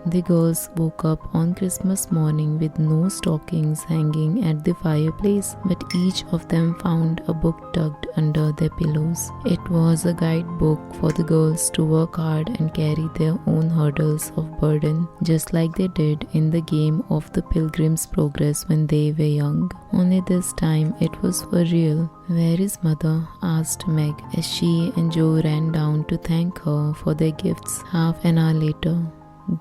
The girls woke up on Christmas morning with no stockings hanging at the fireplace, but each of them found a book tucked under their pillows. It was a guidebook for the girls to work hard and carry their own hurdles of burden, just like they did in the game of the Pilgrim's Progress when they were young. Only this time it was for real. "Where is Mother?" asked Meg as she and Joe ran down to thank her for their gifts half an hour later.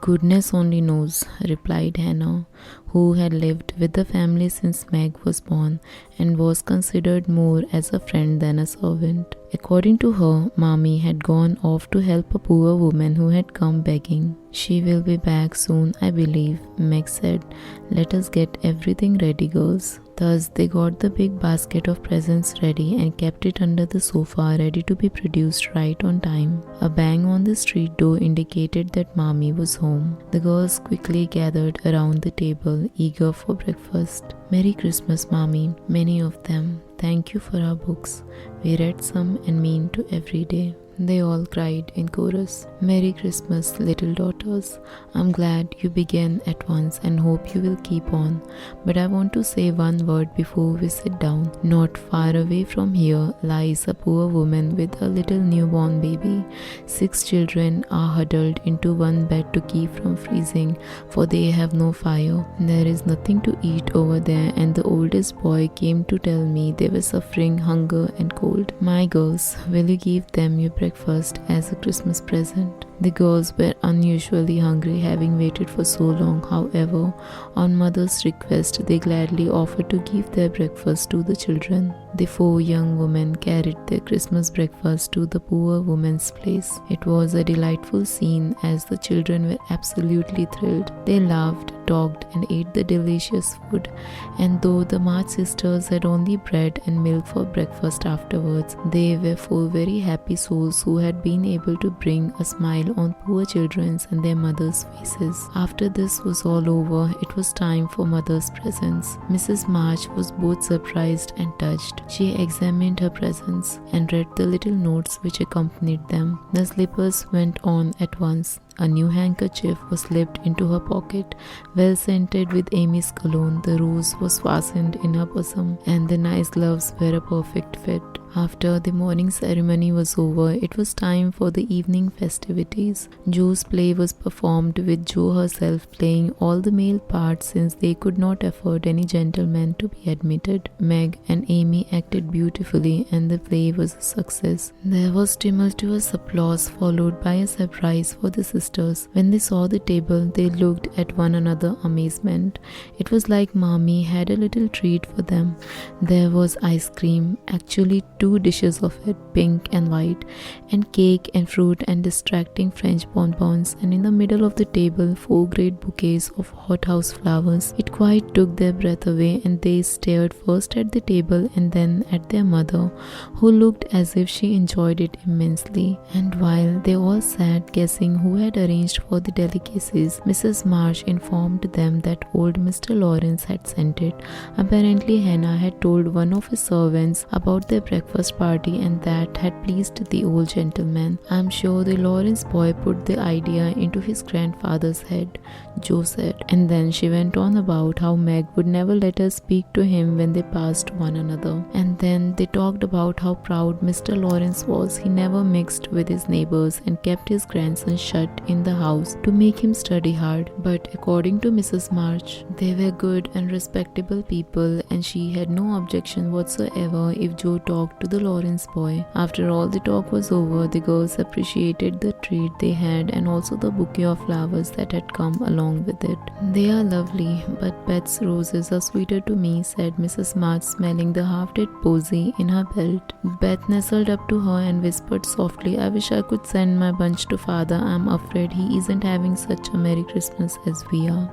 "Goodness only knows," replied Hannah, who had lived with the family since Meg was born and was considered more as a friend than a servant. According to her, Mommy had gone off to help a poor woman who had come begging. "She will be back soon, I believe," Meg said. "Let us get everything ready, girls." Thus, they got the big basket of presents ready and kept it under the sofa ready to be produced right on time. A bang on the street door indicated that Mommy was home. The girls quickly gathered around the table, eager for breakfast. "Merry Christmas, Mommy," many of them. "Thank you for our books. We read some and mean to every day." They all cried in chorus. "Merry Christmas, little daughters. I'm glad you began at once and hope you will keep on. But I want to say one word before we sit down. Not far away from here lies a poor woman with a little newborn baby. 6 children are huddled into one bed to keep from freezing, for they have no fire. There is nothing to eat over there, and the oldest boy came to tell me they were suffering hunger and cold. My girls, will you give them your breakfast as a Christmas present?" The girls were unusually hungry, having waited for so long. However, on Mother's request, they gladly offered to give their breakfast to the children. The 4 young women carried their Christmas breakfast to the poor woman's place. It was a delightful scene as the children were absolutely thrilled. They laughed, talked, and ate the delicious food. And though the March sisters had only bread and milk for breakfast afterwards, they were 4 very happy souls who had been able to bring a smile on poor children's and their mothers' faces. After this was all over, it was time for Mother's presents. Mrs. March was both surprised and touched. She examined her presents and read the little notes which accompanied them. The slippers went on at once. A new handkerchief was slipped into her pocket, well scented with Amy's cologne. The rose was fastened in her bosom, and the nice gloves were a perfect fit. After the morning ceremony was over, it was time for the evening festivities. Joe's play was performed, with Joe herself playing all the male parts since they could not afford any gentlemen to be admitted. Meg and Amy acted beautifully and the play was a success. There was tumultuous applause followed by a surprise for the sisters. When they saw the table, they looked at one another amazement. It was like Mommy had a little treat for them. There was ice cream, actually 2 dishes of it, pink and white, and cake and fruit and distracting French bonbons, and in the middle of the table 4 great bouquets of hothouse flowers. It quite took their breath away, and they stared first at the table and then at their mother, who looked as if she enjoyed it immensely. And while they all sat guessing who had arranged for the delicacies, Mrs. Marsh informed them that old Mr. Lawrence had sent it. Apparently Hannah had told one of his servants about their breakfast party, and that had pleased the old gentleman. "I'm sure the Lawrence boy put the idea into his grandfather's head," Jo said, and then she went on about how Meg would never let her speak to him when they passed one another. And then they talked about how proud Mr. Lawrence was. He never mixed with his neighbors and kept his grandson shut in the house to make him study hard. But according to Mrs. March, they were good and respectable people, and she had no objection whatsoever if Jo talked to the Lawrence boy. After all the talk was over, the girls appreciated the treat they had and also the bouquet of flowers that had come along with it. "They are lovely, but Beth's roses are sweeter to me," said Mrs. March, smelling the half-dead posy in her belt. Beth nestled up to her and whispered softly, "I wish I could send my bunch to father. I'm afraid he isn't having such a Merry Christmas as we are."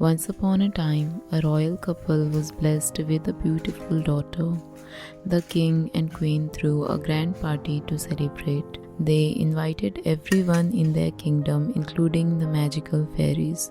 Once upon a time, a royal couple was blessed with a beautiful daughter. The king and queen threw a grand party to celebrate. They invited everyone in their kingdom, including the magical fairies.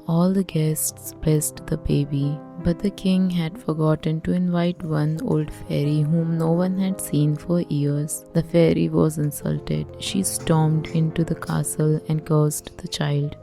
All the guests blessed the baby, but the king had forgotten to invite one old fairy whom no one had seen for years. The fairy was insulted. She stormed into the castle and cursed the child.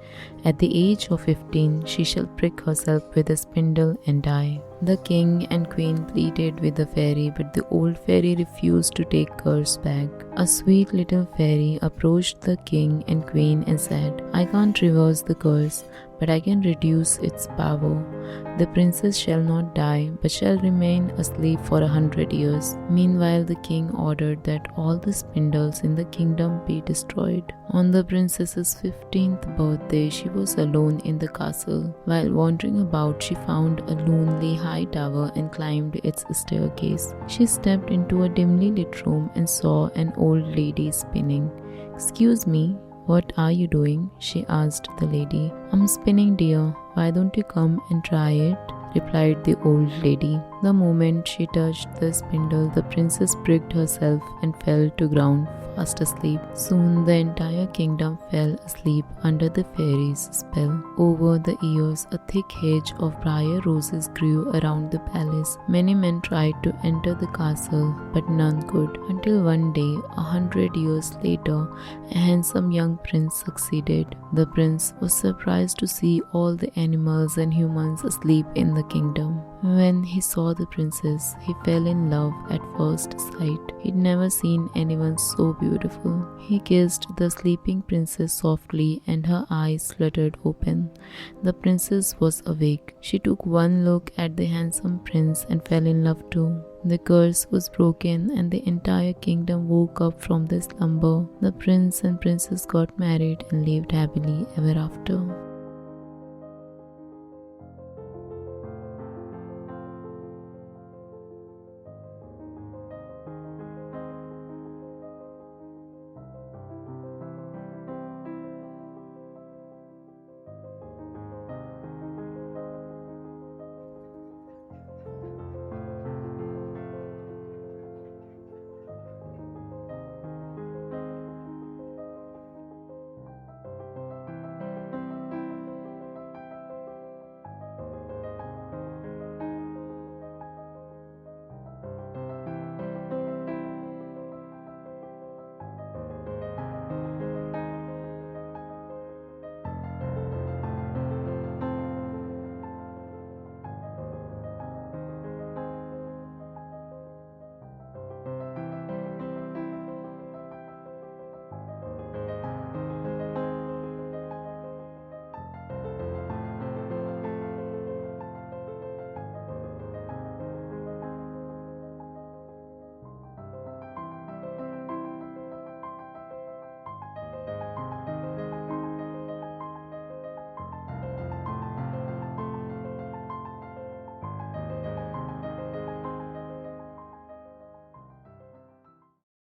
At the age of 15, she shall prick herself with a spindle and die. The king and queen pleaded with the fairy, but the old fairy refused to take curse back. A sweet little fairy approached the king and queen and said, "I can't reverse the curse, but I can reduce its power. "The princess shall not die, but shall remain asleep for 100 years." Meanwhile, the king ordered that all the spindles in the kingdom be destroyed. On the princess's 15th birthday, she was alone in the castle. While wandering about, she found a lonely high tower and climbed its staircase. She stepped into a dimly lit room and saw an old lady spinning. "Excuse me, what are you doing?" she asked the lady. "I'm spinning, dear. Why don't you come and try it?" replied the old lady. The moment she touched the spindle, the princess pricked herself and fell to ground, fast asleep. Soon the entire kingdom fell asleep under the fairy's spell. Over the years, a thick hedge of briar roses grew around the palace. Many men tried to enter the castle, but none could, until one day, 100 years later, a handsome young prince succeeded. The prince was surprised to see all the animals and humans asleep in the kingdom. When he saw the princess, he fell in love at first sight. He'd never seen anyone so beautiful. He kissed the sleeping princess softly and her eyes fluttered open. The princess was awake. She took one look at the handsome prince and fell in love too. The curse was broken and the entire kingdom woke up from their slumber. The prince and princess got married and lived happily ever after.